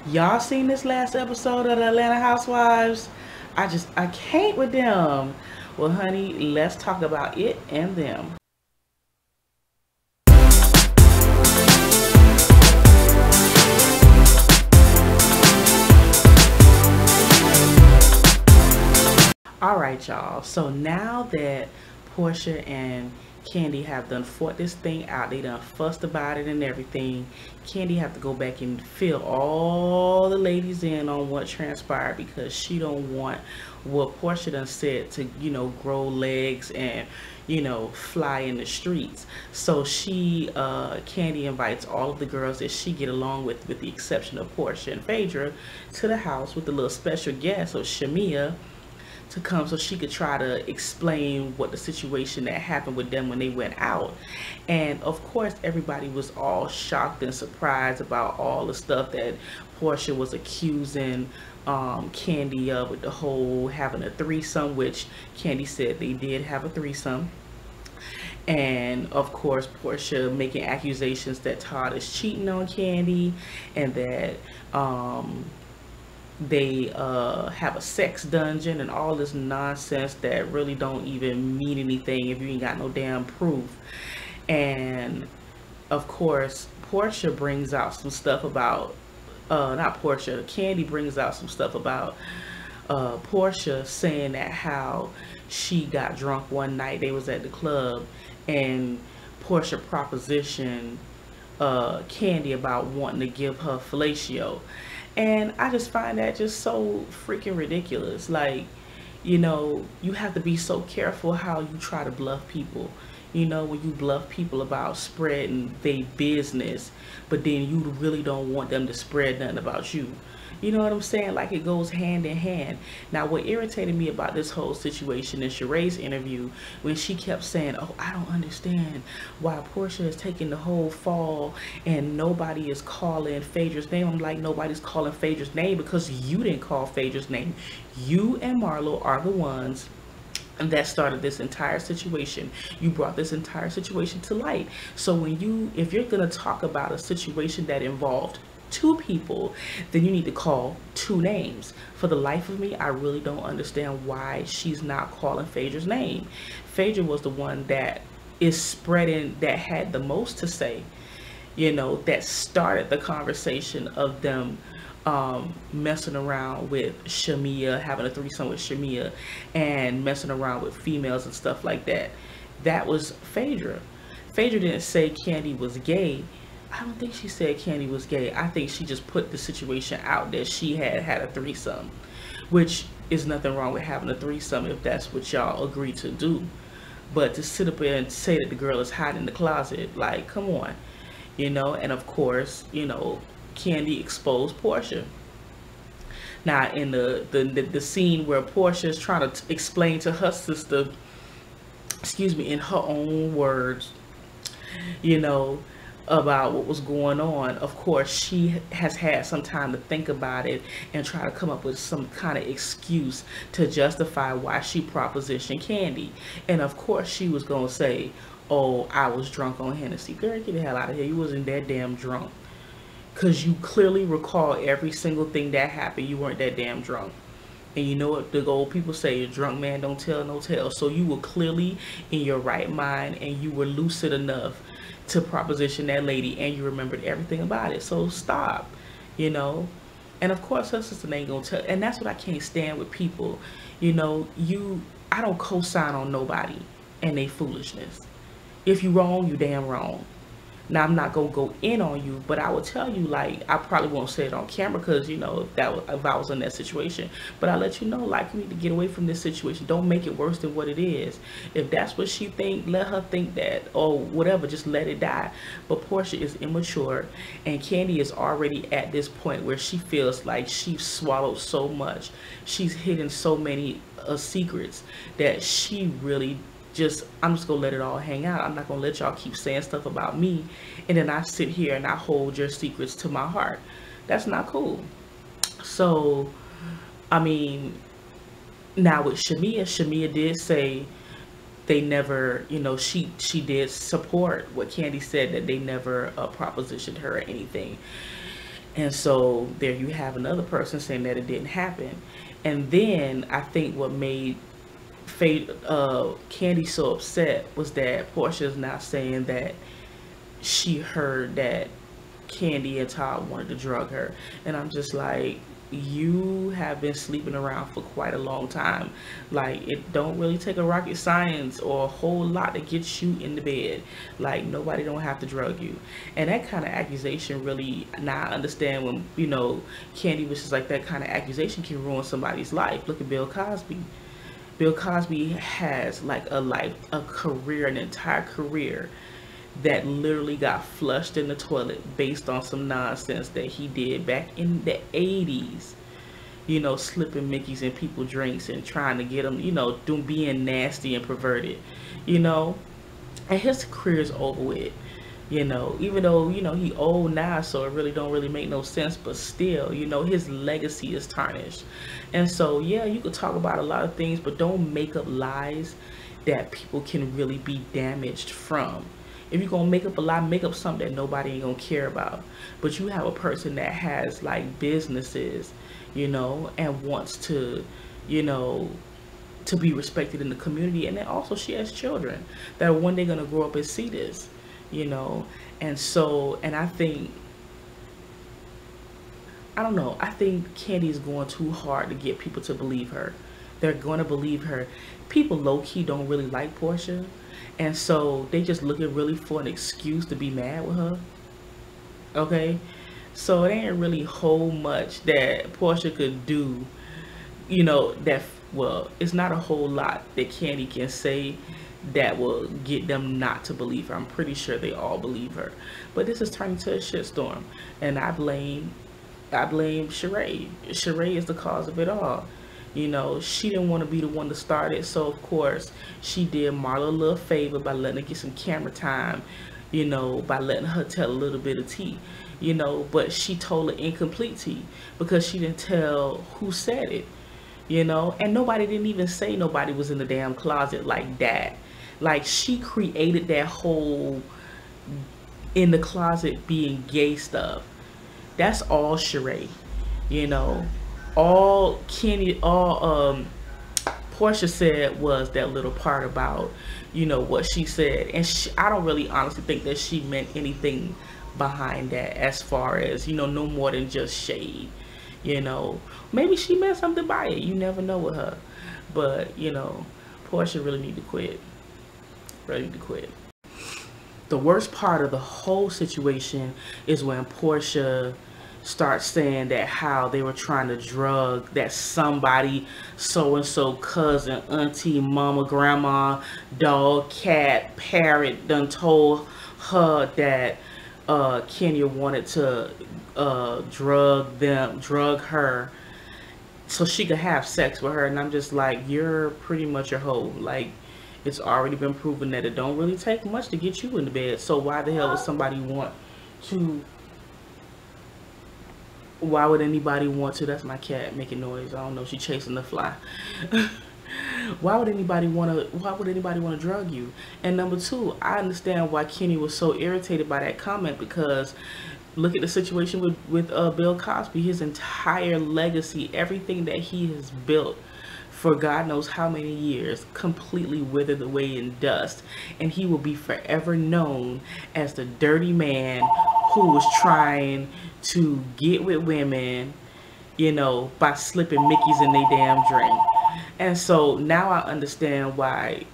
Y'all seen this last episode of the Atlanta Housewives? I can't with them. Well, honey, let's talk about it and them. All right, y'all. So now that Portia and Candy have done fought this thing out, they done fussed about it and everything. Candy have to go back and fill all the ladies in on what transpired because she don't want what Portia done said to, grow legs and, fly in the streets. So Candy invites all of the girls that she get along with the exception of Portia and Phaedra, to the house with a little special guest of Shamia to come so she could try to explain what the situation that happened with them when they went out. And of course, everybody was all shocked and surprised about all the stuff that Portia was accusing Candy of, with the whole having a threesome, which Candy said they did have a threesome. And of course, Portia making accusations that Todd is cheating on Candy and that they have a sex dungeon and all this nonsense that really don't even mean anything if you ain't got no damn proof. And of course, Portia brings out some stuff about not Portia, Candy brings out some stuff about Portia, saying that how she got drunk one night. They was at the club and Portia propositioned Candy about wanting to give her fellatio. And I just find that just so freaking ridiculous. Like, you have to be so careful how you try to bluff people. When you bluff people about spreading their business, but then you really don't want them to spread nothing about you. You know what I'm saying? Like, it goes hand in hand. Now, what irritated me about this whole situation in Sheree's interview, when she kept saying, oh, I don't understand why Portia is taking the whole fall and nobody is calling Phaedra's name. I'm like, nobody's calling Phaedra's name because you didn't call Phaedra's name. You and Marlo are the ones that started this entire situation. You brought this entire situation to light. So if you're going to talk about a situation that involved two people, then you need to call two names. For the life of me, I really don't understand why she's not calling Phaedra's name. Phaedra was the one that is spreading, that had the most to say, that started the conversation of them messing around with Shamia, having a threesome with Shamia, and messing around with females and stuff like that. That was Phaedra. Phaedra didn't say Candy was gay. I don't think she said Candy was gay. I think she just put the situation out that she had a threesome, which is nothing wrong with having a threesome if that's what y'all agree to do. But to sit up there and say that the girl is hiding in the closet, like, come on. And of course, Candy exposed Portia. Now, in the scene where Portia is trying to explain to her sister, excuse me, in her own words, about what was going on, of course, she has had some time to think about it and try to come up with some kind of excuse to justify why she propositioned Candy. And of course, she was going to say, oh, I was drunk on Hennessy. Girl, get the hell out of here. You wasn't that damn drunk. Because you clearly recall every single thing that happened. You weren't that damn drunk. And you know what the old people say, a drunk man don't tell no tale. So you were clearly in your right mind and you were lucid enough to proposition that lady and you remembered everything about it. So stop, And of course her sister ain't gonna tell. And that's what I can't stand with people. I don't co-sign on nobody and they foolishness. If you wrong, you damn wrong. Now, I'm not going to go in on you, but I will tell you, like, I probably won't say it on camera because, if I was in that situation. But I'll let you know, like, you need to get away from this situation. Don't make it worse than what it is. If that's what she think, let her think that, or whatever, just let it die. But Portia is immature, and Candy is already at this point where she feels like she's swallowed so much. She's hidden so many secrets that she really I'm just gonna let it all hang out. I'm not gonna let y'all keep saying stuff about me and then I sit here and I hold your secrets to my heart. That's not cool. So I mean, now with Shamia did say they never, she did support what Candy said, that they never propositioned her or anything. And so there you have another person saying that it didn't happen. And then I think what made Candy so upset was that Portia is now saying that she heard that Candy and Todd wanted to drug her. And I'm just like, you have been sleeping around for quite a long time. Like, it don't really take a rocket science or a whole lot to get you in the bed. Like, nobody don't have to drug you. And that kind of accusation really, now I understand when, Candy was just like, that kind of accusation can ruin somebody's life. Look at Bill Cosby. Bill Cosby has like a life, a career, an entire career that literally got flushed in the toilet based on some nonsense that he did back in the 80s. Slipping Mickeys in people's drinks and trying to get them, being nasty and perverted, and his career is over with. Even though, he old now, so it really don't really make no sense, but still, his legacy is tarnished. And so, yeah, you could talk about a lot of things, but don't make up lies that people can really be damaged from. If you're gonna make up a lie, make up something that nobody ain't gonna care about. But you have a person that has like businesses, and wants to, to be respected in the community, and then also she has children that are one day gonna grow up and see this. And so, and I think, I don't know, I think Candy's going too hard to get people to believe her. They're going to believe her. People low-key don't really like Portia, and so they just looking really for an excuse to be mad with her. Okay, so it ain't really whole much that Portia could do, that, well, it's not a whole lot that Candy can say that will get them not to believe her. I'm pretty sure they all believe her, but this is turning to a shitstorm, and I blame Sheree. Sheree is the cause of it all. She didn't want to be the one to start it, so of course she did Marla a little favor by letting her get some camera time, by letting her tell a little bit of tea, but she told her incomplete tea because she didn't tell who said it, and nobody didn't even say nobody was in the damn closet like that. Like, she created that whole in the closet being gay stuff. That's all Sheree. All Portia said was that little part about, what she said. And I don't really honestly think that she meant anything behind that as far as, no more than just shade. Maybe she meant something by it. You never know with her. But, Portia really need to quit. Really need to quit. The worst part of the whole situation is when Portia starts saying that how they were trying to drug that somebody, so-and-so, cousin, auntie, mama, grandma, dog, cat, parrot done told her that Kenya wanted to drug her so she could have sex with her. And I'm just like, you're pretty much a hoe. Like, it's already been proven that it don't really take much to get you in the bed. So why the hell would somebody want to? Why would anybody want to? That's my cat making noise. I don't know. She's chasing the fly. Why would anybody want to drug you? And number two, I understand why Kenny was so irritated by that comment, because look at the situation with Bill Cosby. His entire legacy, everything that he has built for God knows how many years, completely withered away in dust, and he will be forever known as the dirty man who was trying to get with women, by slipping Mickeys in their damn drink. And so now I understand why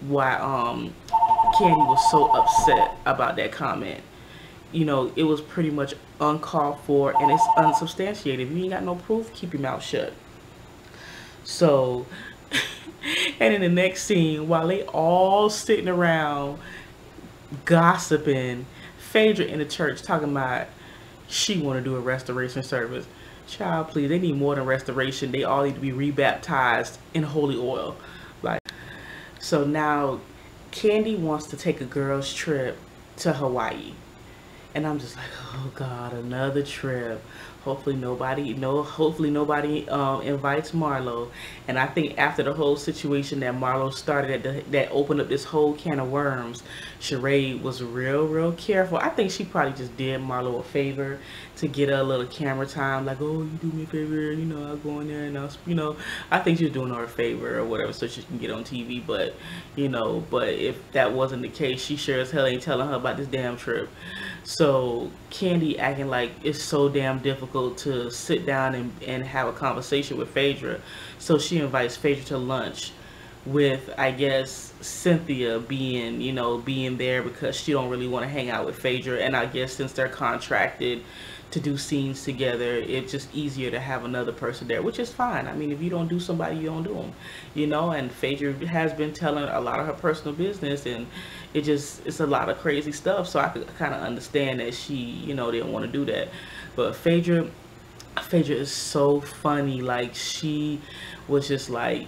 Candy was so upset about that comment. It was pretty much uncalled for, and it's unsubstantiated. If you ain't got no proof, keep your mouth shut. So, and in the next scene, while they all sitting around gossiping, Phaedra in the church talking about she want to do a restoration service. Child, please, they need more than restoration. They all need to be rebaptized in holy oil. Like, so now Candy wants to take a girl's trip to Hawaii. And I'm just like, oh God, another trip. Hopefully nobody invites Marlo. And I think after the whole situation that Marlo started that opened up this whole can of worms, Sheree was real careful. I think she probably just did Marlo a favor to get her a little camera time, like, oh, you do me a favor, I'll go in there and I think she was doing her a favor or whatever so she can get on TV. But but if that wasn't the case, she sure as hell ain't telling her about this damn trip. So Candy acting like it's so damn difficult to sit down and have a conversation with Phaedra. So she invites Phaedra to lunch with, I guess, Cynthia being there because she don't really want to hang out with Phaedra. And I guess since they're contracted to do scenes together, it's just easier to have another person there, which is fine. I mean, if you don't do somebody, you don't do them, and Phaedra has been telling a lot of her personal business, and it's a lot of crazy stuff. So I could kind of understand that she, didn't want to do that. But Phaedra is so funny. Like, she was just like,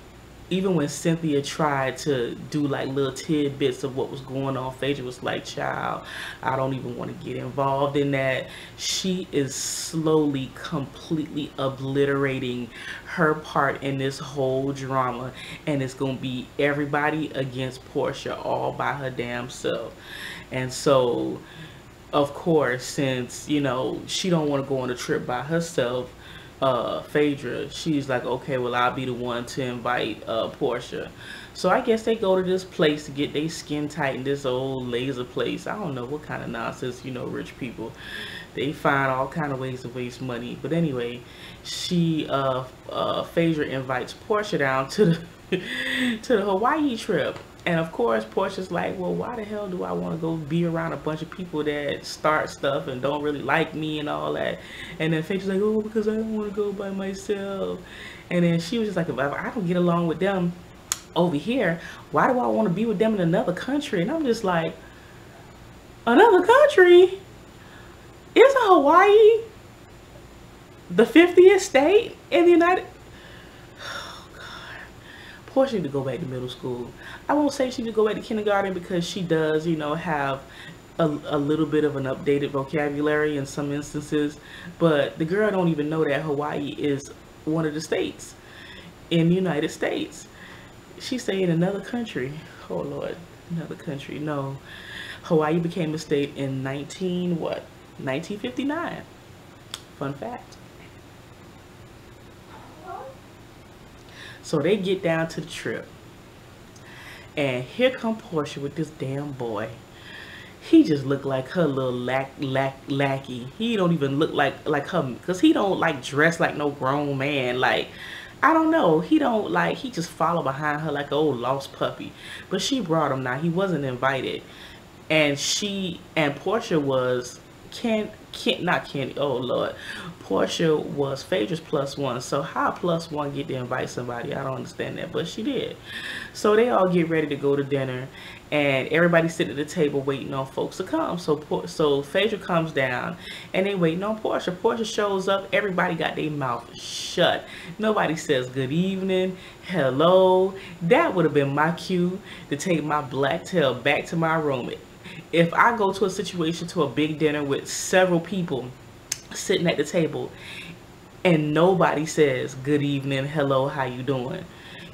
even when Cynthia tried to do like little tidbits of what was going on, Phaedra was like, child, I don't even want to get involved in that. She is slowly, completely obliterating her part in this whole drama. And it's going to be everybody against Portia all by her damn self. And so, of course, since, she don't want to go on a trip by herself, Phaedra, she's like, okay, well, I'll be the one to invite Portia. So I guess they go to this place to get their skin tightened, this old laser place. I don't know what kind of nonsense, rich people, they find all kind of ways to waste money. But anyway, Phaedra invites Portia down to the to the Hawaii trip. And of course, Portia's like, well, why the hell do I want to go be around a bunch of people that start stuff and don't really like me and all that? And then Phaedra's like, oh, because I don't want to go by myself. And then she was just like, if I don't get along with them over here, why do I want to be with them in another country? And I'm just like, another country? Isn't Hawaii the 50th state in the United? Portia need to go back to middle school. I won't say she need to go back to kindergarten because she does, have a little bit of an updated vocabulary in some instances. But the girl don't even know that Hawaii is one of the states in the United States. She's saying another country. Oh Lord, another country. No, Hawaii became a state in 1959. Fun fact. So they get down to the trip, and here come Portia with this damn boy. He just looked like her little lackey. He don't even look like her, because he don't like dress like no grown man. Like, I don't know. He just follow behind her like an old lost puppy. But she brought him now. He wasn't invited. And Portia was not Candy. Oh Lord. Portia was Phaedra's +1. So how +1 get to invite somebody? I don't understand that, but she did. So they all get ready to go to dinner, and everybody sitting at the table waiting on folks to come. So Phaedra comes down, and they waiting on Portia. Portia shows up. Everybody got their mouth shut. Nobody says good evening, hello. That would have been my cue to take my black tail back to my room. If I go to a situation, to a big dinner with several people sitting at the table, and nobody says good evening, hello, how you doing,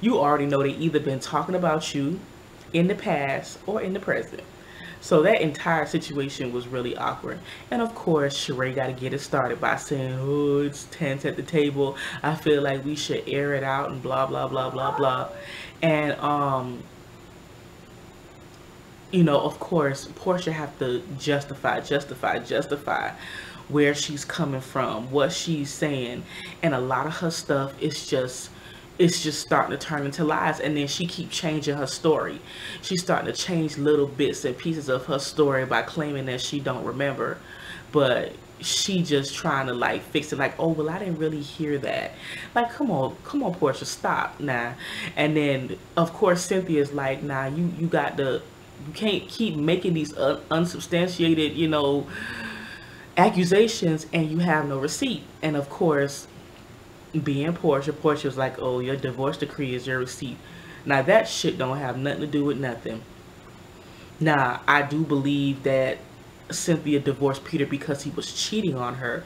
you already know they either been talking about you in the past or in the present. So that entire situation was really awkward. And of course, Sheree got to get it started by saying, oh, it's tense at the table, I feel like we should air it out, and blah blah blah blah blah. And of course, Portia have to justify where she's coming from, what she's saying, and a lot of her stuff is just starting to turn into lies. And then she keep changing her story. She's starting to change little bits and pieces of her story by claiming that she don't remember, but she just trying to like fix it, like, oh well, I didn't really hear that. Like, come on Portia, stop now. And then of course Cynthia's like, nah, you can't keep making these unsubstantiated accusations and you have no receipt. And of course, being Portia was like, oh, your divorce decree is your receipt. Now that shit don't have nothing to do with nothing. Now I do believe that Cynthia divorced Peter because he was cheating on her.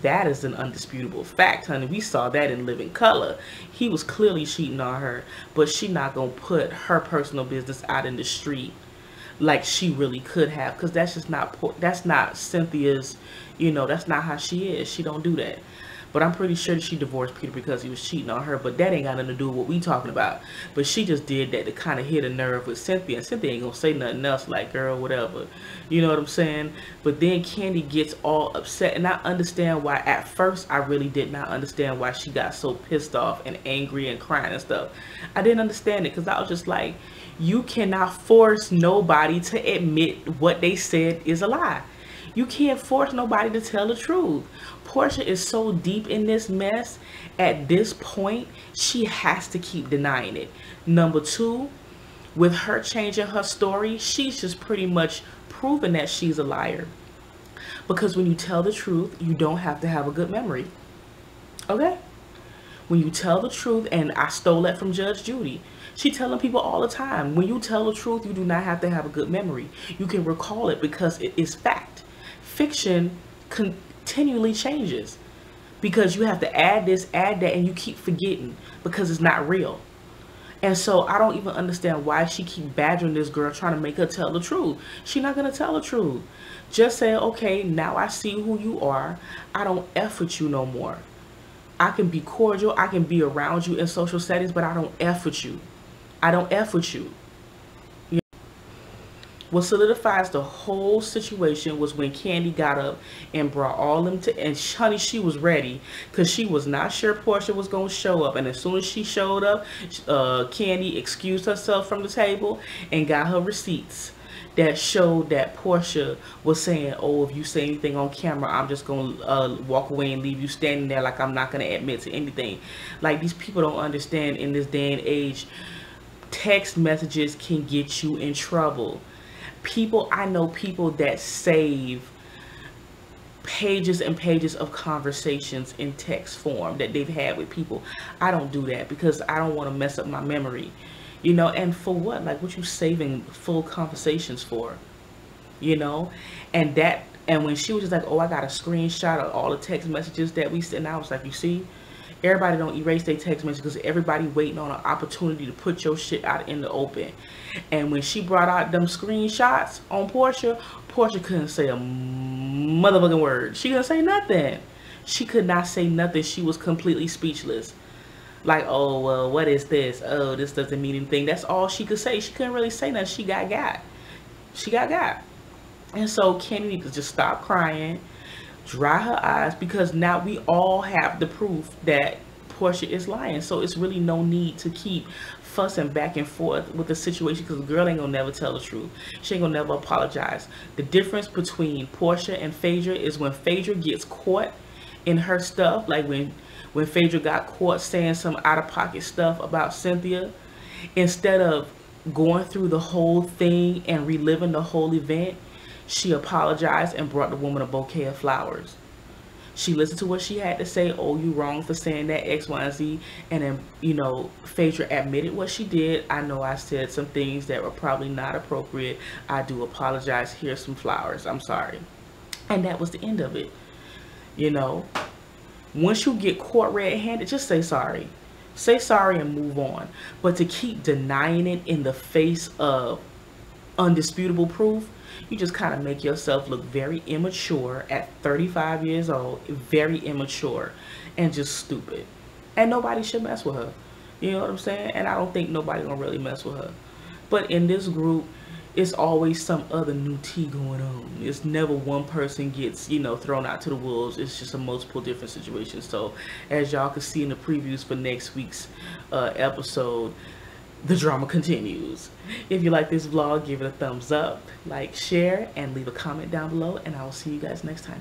That is an undisputable fact, honey. We saw that in living color. He was clearly cheating on her, but she not gonna put her personal business out in the street like she really could have, because that's just not, that's not Cynthia's, that's not how she is. She don't do that. But I'm pretty sure that she divorced Peter because he was cheating on her, but that ain't got nothing to do with what we talking about. But she just did that to kind of hit a nerve with Cynthia, and Cynthia ain't gonna say nothing else, like, girl, whatever, you know what I'm saying? But then Candy gets all upset, and I understand why. At first I really did not understand why she got so pissed off and angry and crying and stuff. I didn't understand it, because I was just like, you cannot force nobody to admit what they said is a lie. You can't force nobody to tell the truth. Portia is so deep in this mess. At this point, she has to keep denying it. Number two, with her changing her story, she's just pretty much proven that she's a liar. Because when you tell the truth, you don't have to have a good memory. Okay? When you tell the truth, and I stole that from Judge Judy. She telling people all the time, when you tell the truth, you do not have to have a good memory. You can recall it because it is fact. Fiction continually changes because you have to add this, add that, and you keep forgetting because it's not real. And so I don't even understand why she keep badgering this girl, trying to make her tell the truth. She's not going to tell the truth. Just say, okay, now I see who you are. I don't F with you no more. I can be cordial. I can be around you in social settings, but I don't F with you. I don't F with you. What solidifies the whole situation was when Candy got up and brought all them to, and honey, she was ready because she was not sure Portia was going to show up. And as soon as she showed up, Candy excused herself from the table and got her receipts that showed that Portia was saying, oh, if you say anything on camera, I'm just going to walk away and leave you standing there like I'm not going to admit to anything. Like, these people don't understand in this day and age, text messages can get you in trouble. I know people that save pages and pages of conversations in text form that they've had with people. I don't do that because I don't want to mess up my memory, and for what? Like, what you saving full conversations for, and when she was just like, oh, I got a screenshot of all the text messages that we sent, and I was like, you see, everybody don't erase their text messages because everybody waiting on an opportunity to put your shit out in the open. And when she brought out them screenshots on Portia couldn't say a motherfucking word. She couldn't say nothing. She could not say nothing. She was completely speechless. Like, oh, well, what is this? Oh, this doesn't mean anything. That's all she could say. She couldn't really say nothing. She got. She got. And so Candy needs to just stop crying, dry her eyes, because now we all have the proof that Portia is lying. So it's really no need to keep fussing back and forth with the situation, because the girl ain't gonna never tell the truth. She ain't gonna never apologize. The difference between Portia and Phaedra is when Phaedra gets caught in her stuff, like when Phaedra got caught saying some out-of-pocket stuff about Cynthia, instead of going through the whole thing and reliving the whole event, she apologized and brought the woman a bouquet of flowers. She listened to what she had to say. Oh, you wrong for saying that, X, Y, and Z. And then, Phaedra admitted what she did. I know I said some things that were probably not appropriate. I do apologize. Here's some flowers. I'm sorry. And that was the end of it. Once you get caught red-handed, just say sorry. Say sorry and move on. But to keep denying it in the face of undisputable proof, you just kind of make yourself look very immature at 35 years old, very immature and just stupid. And nobody should mess with her. You know what I'm saying? And I don't think nobody gonna really mess with her. But in this group, it's always some other new tea going on. It's never one person gets, thrown out to the wolves. It's just a multiple different situations. So as y'all can see in the previews for next week's episode, the drama continues. If you like this vlog, give it a thumbs up, like, share, and leave a comment down below, and I will see you guys next time.